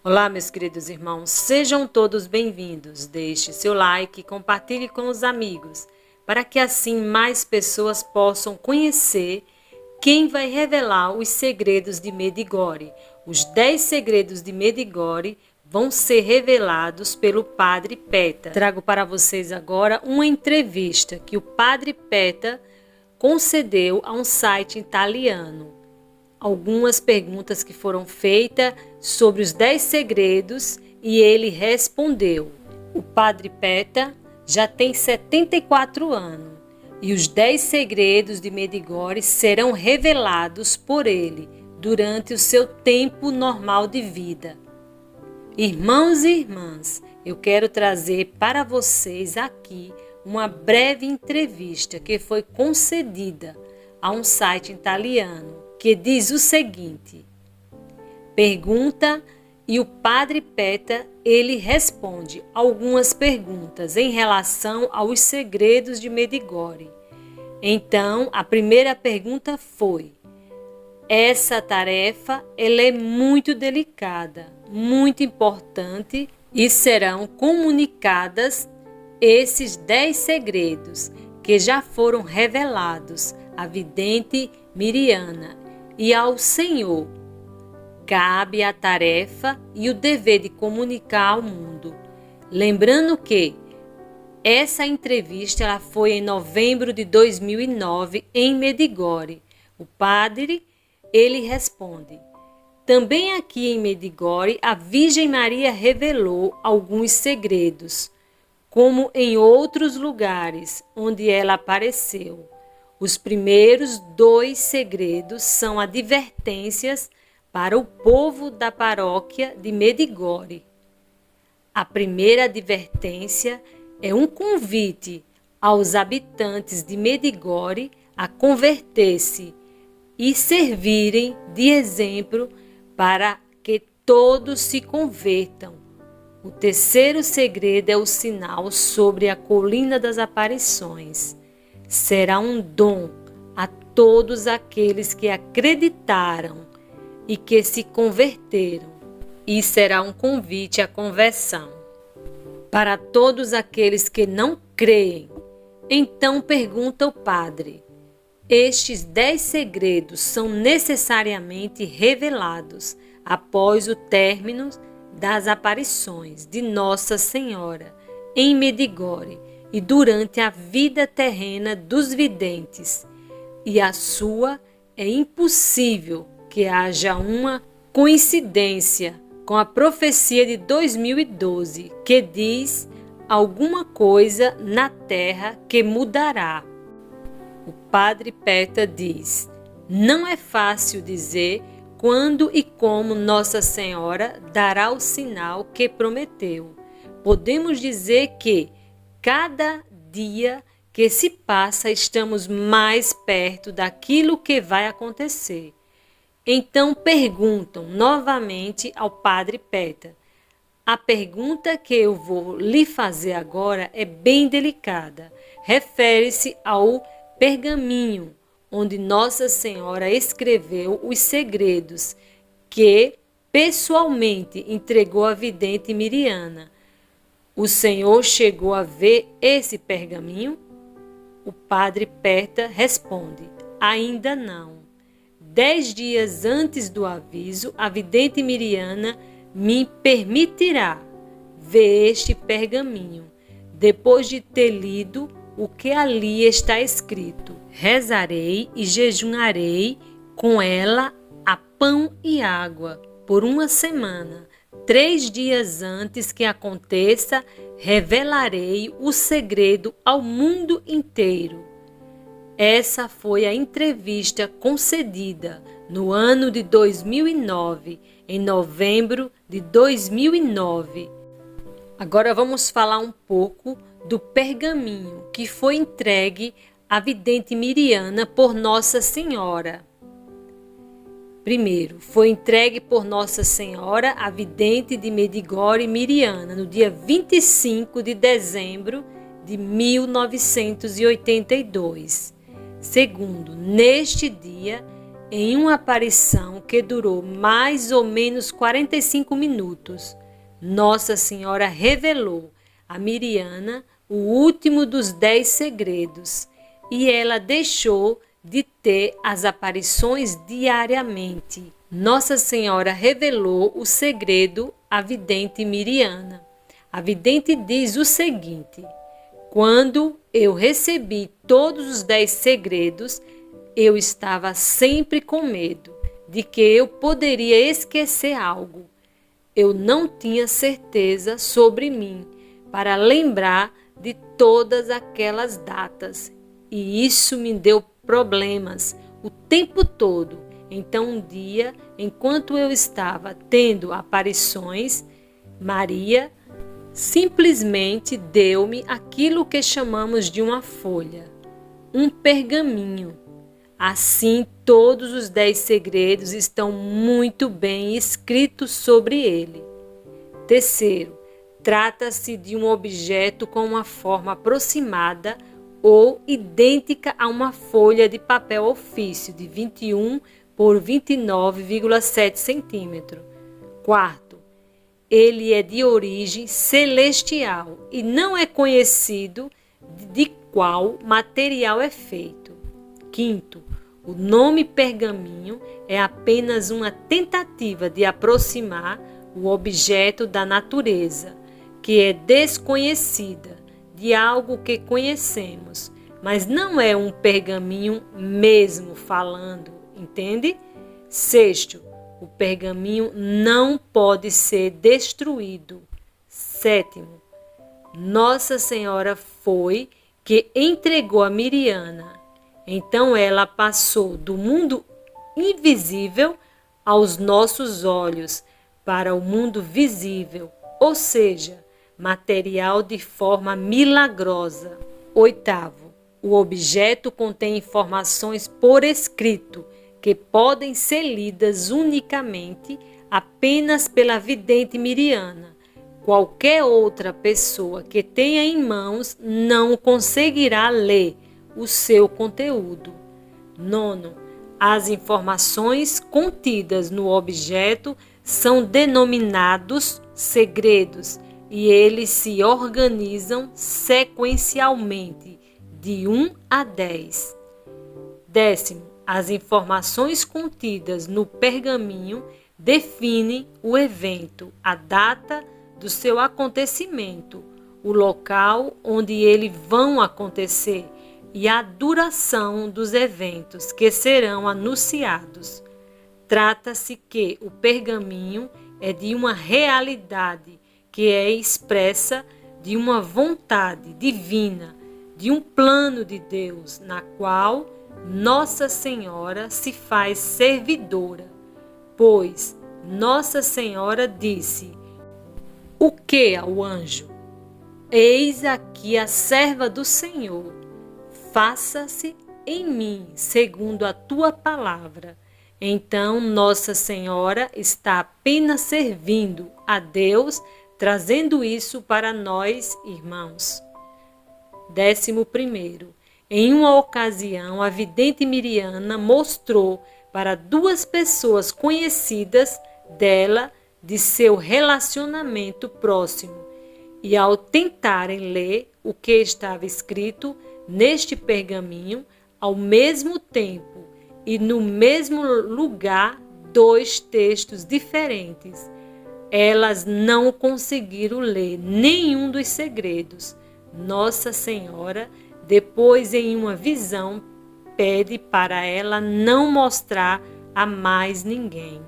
Olá, meus queridos irmãos, sejam todos bem-vindos. Deixe seu like e compartilhe com os amigos, para que assim mais pessoas possam conhecer quem vai revelar os segredos de Medigore. Os 10 segredos de Medigore vão ser revelados pelo Padre Peta. Trago para vocês agora uma entrevista que o Padre Peta concedeu a um site italiano. Algumas perguntas que foram feitas sobre os 10 segredos e ele respondeu. O Padre Peta já tem 74 anos e os 10 segredos de Medigore serão revelados por ele durante o seu tempo normal de vida. Irmãos e irmãs, eu quero trazer para vocês aqui uma breve entrevista que foi concedida a um site italiano que diz o seguinte: pergunta e o Padre Peta ele responde algumas perguntas em relação aos segredos de Medigore. Então, a primeira pergunta foi: essa tarefa ela é muito delicada, muito importante e serão comunicadas esses 10 segredos que já foram revelados à vidente Miriana e ao Senhor. Cabe a tarefa e o dever de comunicar ao mundo. Lembrando que essa entrevista ela foi em novembro de 2009 em Medigore. O padre ele responde: também aqui em Medigore a Virgem Maria revelou alguns segredos, como em outros lugares onde ela apareceu. Os primeiros 2 segredos são advertências para o povo da paróquia de Medigore. A primeira advertência é um convite aos habitantes de Medigore a converter-se e servirem de exemplo para que todos se convertam. O terceiro segredo é o sinal sobre a colina das aparições. Será um dom a todos aqueles que acreditaram e que se converteram, e será um convite à conversão. Para todos aqueles que não creem, então pergunta o padre: estes 10 segredos são necessariamente revelados após o término das aparições de Nossa Senhora em Medigore e durante a vida terrena dos videntes, e a sua é impossível que haja uma coincidência com a profecia de 2012, que diz alguma coisa na terra que mudará. O Padre Peta diz: não é fácil dizer quando e como Nossa Senhora dará o sinal que prometeu. Podemos dizer que cada dia que se passa estamos mais perto daquilo que vai acontecer. Então perguntam novamente ao Padre Peta. A pergunta que eu vou lhe fazer agora é bem delicada. Refere-se ao pergaminho onde Nossa Senhora escreveu os segredos que pessoalmente entregou à vidente Miriana. O Senhor chegou a ver esse pergaminho? O Padre Peta responde: ainda não. 10 dias antes do aviso, a vidente Miriana me permitirá ver este pergaminho, depois de ter lido o que ali está escrito. Rezarei e jejunarei com ela a pão e água por uma semana. 3 dias antes que aconteça, revelarei o segredo ao mundo inteiro. Essa foi a entrevista concedida no ano de 2009, em novembro de 2009. Agora vamos falar um pouco do pergaminho que foi entregue à vidente Miriana por Nossa Senhora. Primeiro, foi entregue por Nossa Senhora à vidente de Medigore Miriana no dia 25 de dezembro de 1982. Segundo, neste dia Em uma aparição que durou mais ou menos 45 minutos, Nossa Senhora revelou a Miriana o último dos 10 segredos e ela deixou de ter as aparições diariamente. Nossa Senhora revelou o segredo à vidente Miriana. A vidente diz o seguinte: quando eu recebi todos os 10 segredos, eu estava sempre com medo de que eu poderia esquecer algo. Eu não tinha certeza sobre mim para lembrar de todas aquelas datas. E isso me deu problemas o tempo todo. Então, um dia, enquanto eu estava tendo aparições, Maria simplesmente deu-me aquilo que chamamos de uma folha, um pergaminho. Assim, todos os 10 segredos estão muito bem escritos sobre ele. Terceiro, trata-se de um objeto com uma forma aproximada ou idêntica a uma folha de papel ofício de 21 por 29,7 centímetros. Quarto, ele é de origem celestial e não é conhecido de qual material é feito. Quinto, o nome pergaminho é apenas uma tentativa de aproximar o objeto da natureza, que é desconhecida, de algo que conhecemos, mas não é um pergaminho mesmo falando, entende? Sexto, o pergaminho não pode ser destruído. Sétimo, Nossa Senhora foi que entregou a Miriana. Então ela passou do mundo invisível aos nossos olhos para o mundo visível, ou seja, material de forma milagrosa. Oitavo, o objeto contém informações por escrito que podem ser lidas unicamente apenas pela vidente Miriana. Qualquer outra pessoa que tenha em mãos não conseguirá ler o seu conteúdo. Nono, as informações contidas no objeto são denominados segredos e eles se organizam sequencialmente de 1 a 10. Décimo, as informações contidas no pergaminho definem o evento, a data do seu acontecimento, o local onde eles vão acontecer e a duração dos eventos que serão anunciados. Trata-se que o pergaminho é de uma realidade que é expressa de uma vontade divina, de um plano de Deus, na qual Nossa Senhora se faz servidora. Pois Nossa Senhora disse: o que ao anjo? Eis aqui a serva do Senhor. Faça-se em mim segundo a tua palavra. Então Nossa Senhora está apenas servindo a Deus, trazendo isso para nós, irmãos. 11º. Em uma ocasião, a vidente Miriana mostrou para 2 pessoas conhecidas dela de seu relacionamento próximo, e ao tentarem ler o que estava escrito neste pergaminho, ao mesmo tempo e no mesmo lugar, 2 textos diferentes, elas não conseguiram ler nenhum dos segredos. Nossa Senhora, depois em uma visão, pede para ela não mostrar a mais ninguém.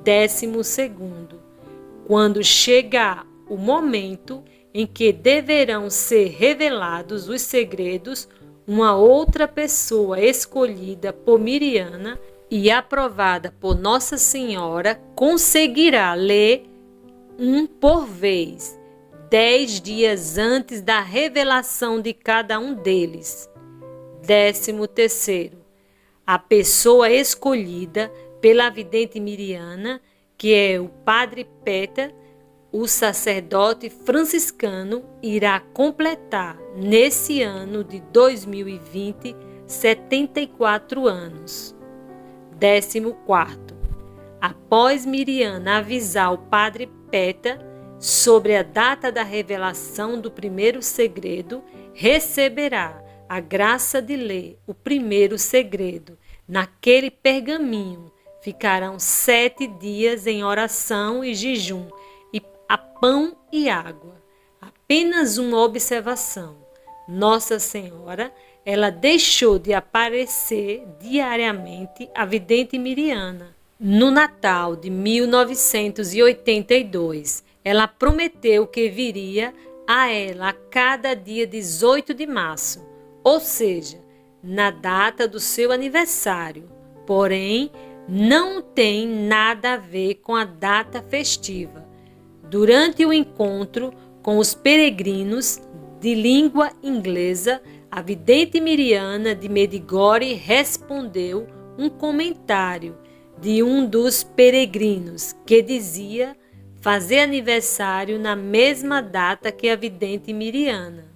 12º. Quando chegar o momento em que deverão ser revelados os segredos, uma outra pessoa escolhida por Miriana e aprovada por Nossa Senhora conseguirá ler um por vez, 10 dias antes da revelação de cada um deles. 13º. A pessoa escolhida pela vidente Miriana, que é o Padre Peter, o sacerdote franciscano, irá completar nesse ano de 2020 74 anos. 14º. Após Miriana avisar o padre Peta sobre a data da revelação do primeiro segredo, receberá a graça de ler o primeiro segredo. Naquele pergaminho ficarão 7 dias em oração e jejum, e a pão e água. Apenas uma observação. Nossa Senhora, ela deixou de aparecer diariamente à vidente Miriana. No Natal de 1982, ela prometeu que viria a ela a cada dia 18 de março, ou seja, na data do seu aniversário. Porém, não tem nada a ver com a data festiva. Durante o encontro com os peregrinos de língua inglesa, a vidente Miriana de Medigore respondeu um comentário de um dos peregrinos que dizia fazer aniversário na mesma data que a vidente Miriana.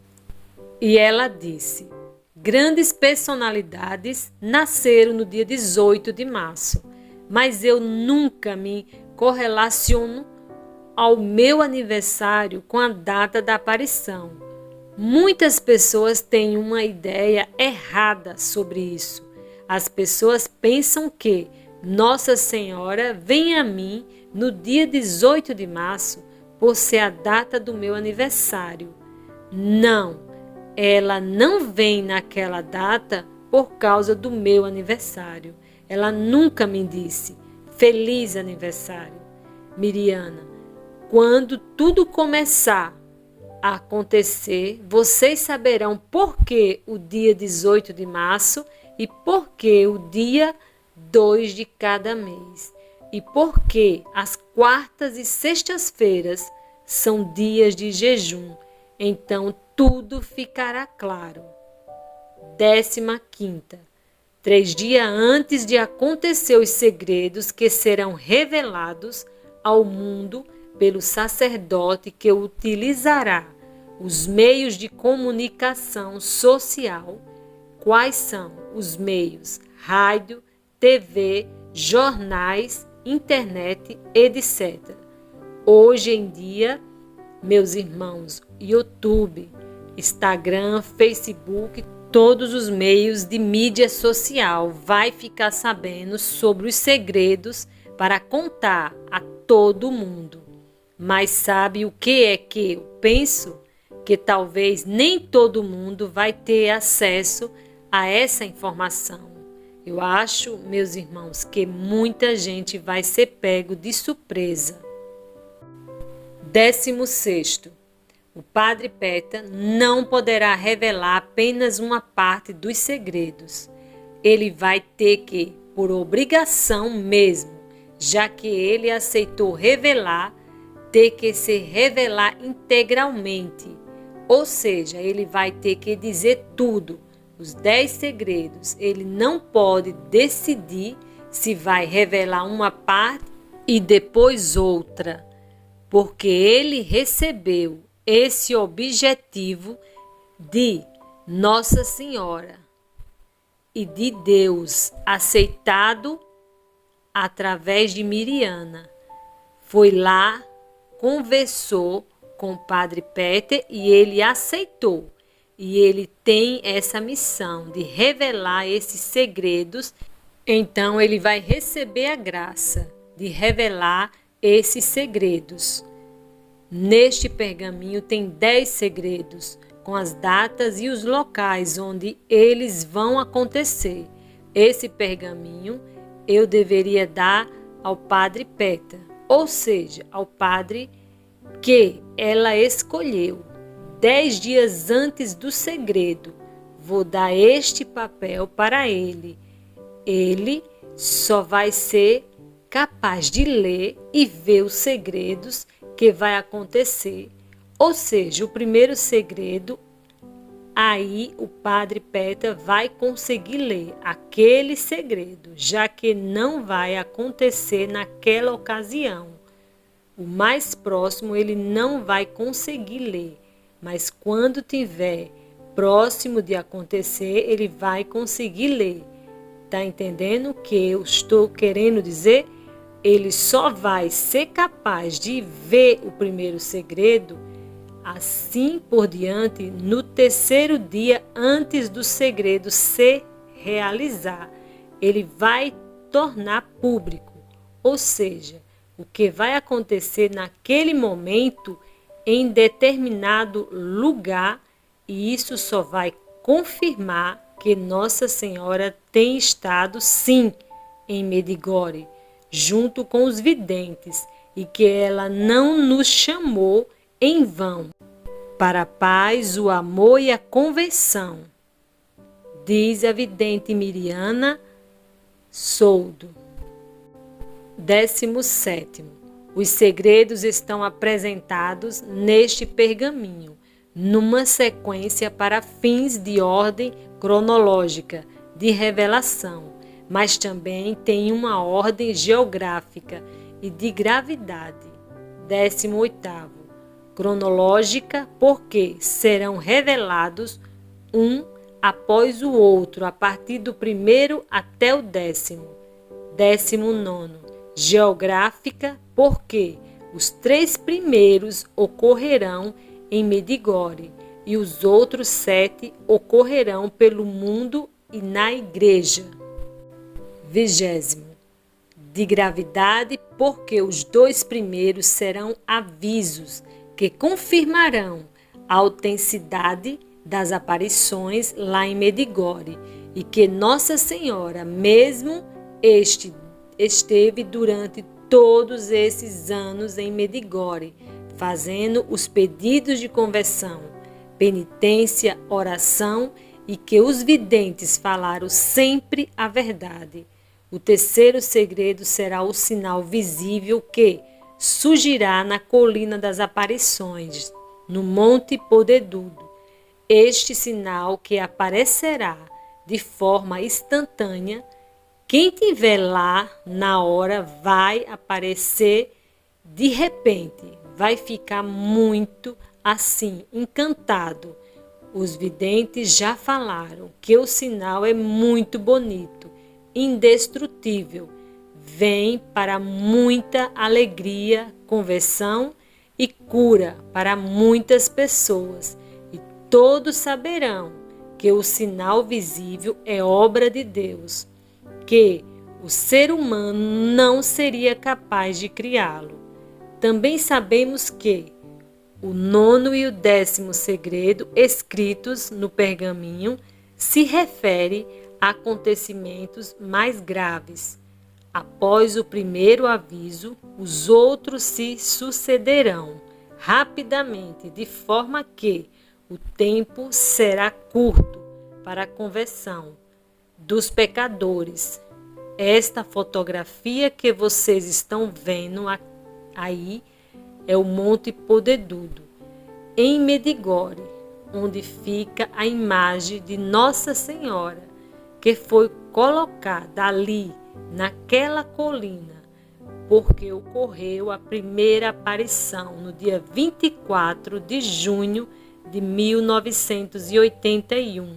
E ela disse: grandes personalidades nasceram no dia 18 de março, mas eu nunca me correlaciono ao meu aniversário com a data da aparição. Muitas pessoas têm uma ideia errada sobre isso. As pessoas pensam que Nossa Senhora vem a mim no dia 18 de março por ser a data do meu aniversário. Não, ela não vem naquela data por causa do meu aniversário. Ela nunca me disse feliz aniversário. Miriana, quando tudo começar a acontecer, vocês saberão por que o dia 18 de março e por que o dia 2 de cada mês. E por que as quartas e sextas-feiras são dias de jejum. Então tudo ficará claro. 15ª. 3 dias antes de acontecer os segredos que serão revelados ao mundo pelo sacerdote que utilizará os meios de comunicação social. Quais são os meios? Rádio, TV, jornais, internet, etc. Hoje em dia, meus irmãos, YouTube, Instagram, Facebook, todos os meios de mídia social vai ficar sabendo sobre os segredos para contar a todo mundo. Mas sabe o que é que eu penso? Que talvez nem todo mundo vai ter acesso a essa informação. Eu acho, meus irmãos, que muita gente vai ser pego de surpresa. 16º. O padre Peta não poderá revelar apenas uma parte dos segredos. Ele vai ter que, por obrigação mesmo, já que ele aceitou revelar, ter que se revelar integralmente. Ou seja, ele vai ter que dizer tudo, os 10 segredos. Ele não pode decidir se vai revelar uma parte e depois outra, porque ele recebeu esse objetivo de Nossa Senhora e de Deus, aceitado através de Miriana. Foi lá, conversou com o padre Peter e ele aceitou. E ele tem essa missão de revelar esses segredos. Então ele vai receber a graça de revelar esses segredos. Neste pergaminho tem 10 segredos, com as datas e os locais onde eles vão acontecer. Esse pergaminho eu deveria dar ao padre Peta, ou seja, ao padre que ela escolheu. 10 dias antes do segredo, vou dar este papel para ele. Ele só vai ser capaz de ler e ver os segredos que vai acontecer. Ou seja, o primeiro segredo, aí o padre Peta vai conseguir ler aquele segredo, já que não vai acontecer naquela ocasião. O mais próximo ele não vai conseguir ler, mas quando tiver próximo de acontecer, ele vai conseguir ler. Tá entendendo o que eu estou querendo dizer? Ele só vai ser capaz de ver o primeiro segredo, assim por diante, no terceiro dia antes do segredo se realizar. Ele vai tornar público, ou seja, o que vai acontecer naquele momento em determinado lugar, e isso só vai confirmar que Nossa Senhora tem estado sim em Medigore, junto com os videntes, e que ela não nos chamou em vão, para a paz, o amor e a conversão, diz a vidente Miriana Soldo. 17º. Os segredos estão apresentados neste pergaminho, numa sequência para fins de ordem cronológica de revelação, mas também tem uma ordem geográfica e de gravidade. 18º. Cronológica, porque serão revelados um após o outro, a partir do primeiro até o 10º. 19º. Geográfica, porque os 3 primeiros ocorrerão em Medigore e os outros 7 ocorrerão pelo mundo e na igreja. 20º. De gravidade, porque os 2 primeiros serão avisos que confirmarão a autenticidade das aparições lá em Medigore, e que Nossa Senhora mesmo esteve durante todos esses anos em Medigore, fazendo os pedidos de conversão, penitência, oração, e que os videntes falaram sempre a verdade. O terceiro segredo será o sinal visível que surgirá na colina das aparições, no Monte Podedudo. Este sinal que aparecerá de forma instantânea, quem estiver lá na hora vai aparecer de repente, vai ficar muito assim, encantado. Os videntes já falaram que o sinal é muito bonito, indestrutível, vem para muita alegria, conversão e cura para muitas pessoas. E todos saberão que o sinal visível é obra de Deus, que o ser humano não seria capaz de criá-lo. Também sabemos que o 9º e o 10º segredo escritos no pergaminho se refere a acontecimentos mais graves. Após o primeiro aviso, os outros se sucederão rapidamente, de forma que o tempo será curto para a conversão dos pecadores. Esta fotografia que vocês estão vendo aí é o Monte Podedudo, em Medigore, onde fica a imagem de Nossa Senhora, que foi colocada ali, naquela colina, porque ocorreu a primeira aparição no dia 24 de junho de 1981.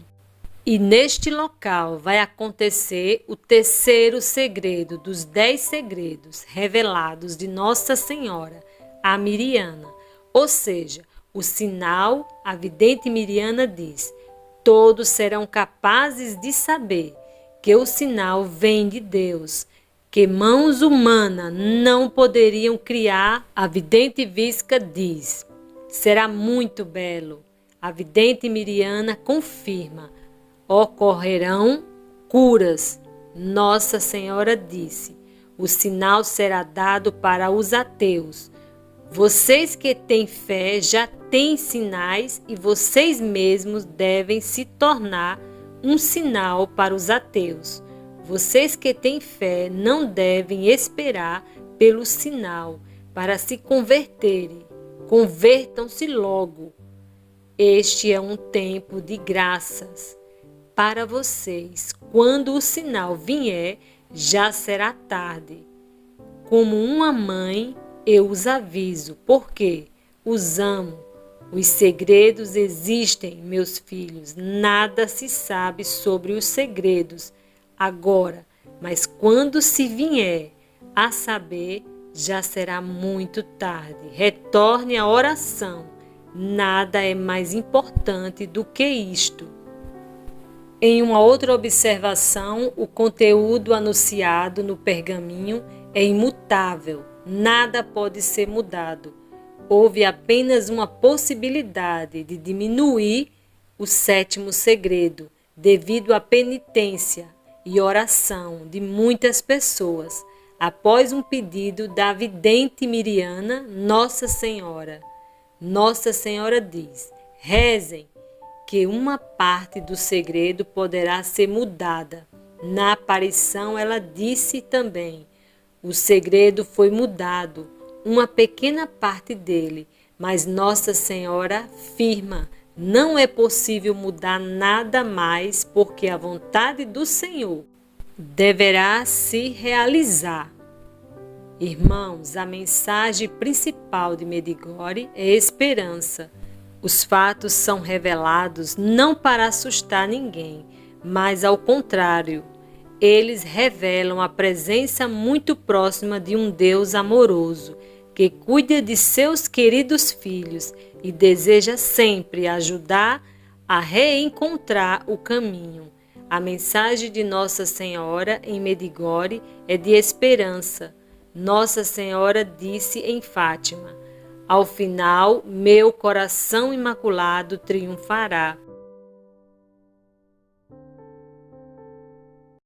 E neste local vai acontecer o terceiro segredo dos 10 segredos revelados de Nossa Senhora a Miriana. Ou seja, o sinal, a vidente Miriana diz, todos serão capazes de saber que o sinal vem de Deus, que mãos humanas não poderiam criar. A vidente Visca diz, será muito belo. A vidente Miriana confirma, ocorrerão curas. Nossa Senhora disse, o sinal será dado para os ateus. Vocês que têm fé já têm sinais e vocês mesmos devem se tornar um sinal para os ateus. Vocês que têm fé não devem esperar pelo sinal para se converterem. Convertam-se logo. Este é um tempo de graças para vocês. Quando o sinal vier, já será tarde. Como uma mãe, eu os aviso, porque os amo. Os segredos existem, meus filhos. Nada se sabe sobre os segredos, agora, mas quando se vier, a saber, já será muito tarde. Retorne à oração. Nada é mais importante do que isto. Em uma outra observação, o conteúdo anunciado no pergaminho é imutável. Nada pode ser mudado. Houve apenas uma possibilidade de diminuir o sétimo segredo, devido à penitência e oração de muitas pessoas, após um pedido da vidente Miriana, Nossa Senhora. Nossa Senhora diz: rezem, que uma parte do segredo poderá ser mudada. Na aparição, ela disse também: o segredo foi mudado, uma pequena parte dele, mas Nossa Senhora afirma: não é possível mudar nada mais, porque a vontade do Senhor deverá se realizar. Irmãos, a mensagem principal de Medjugorje é esperança. Os fatos são revelados não para assustar ninguém, mas ao contrário, eles revelam a presença muito próxima de um Deus amoroso, que cuida de seus queridos filhos e deseja sempre ajudar a reencontrar o caminho. A mensagem de Nossa Senhora em Medjugorje é de esperança. Nossa Senhora disse em Fátima: ao final, meu coração imaculado triunfará.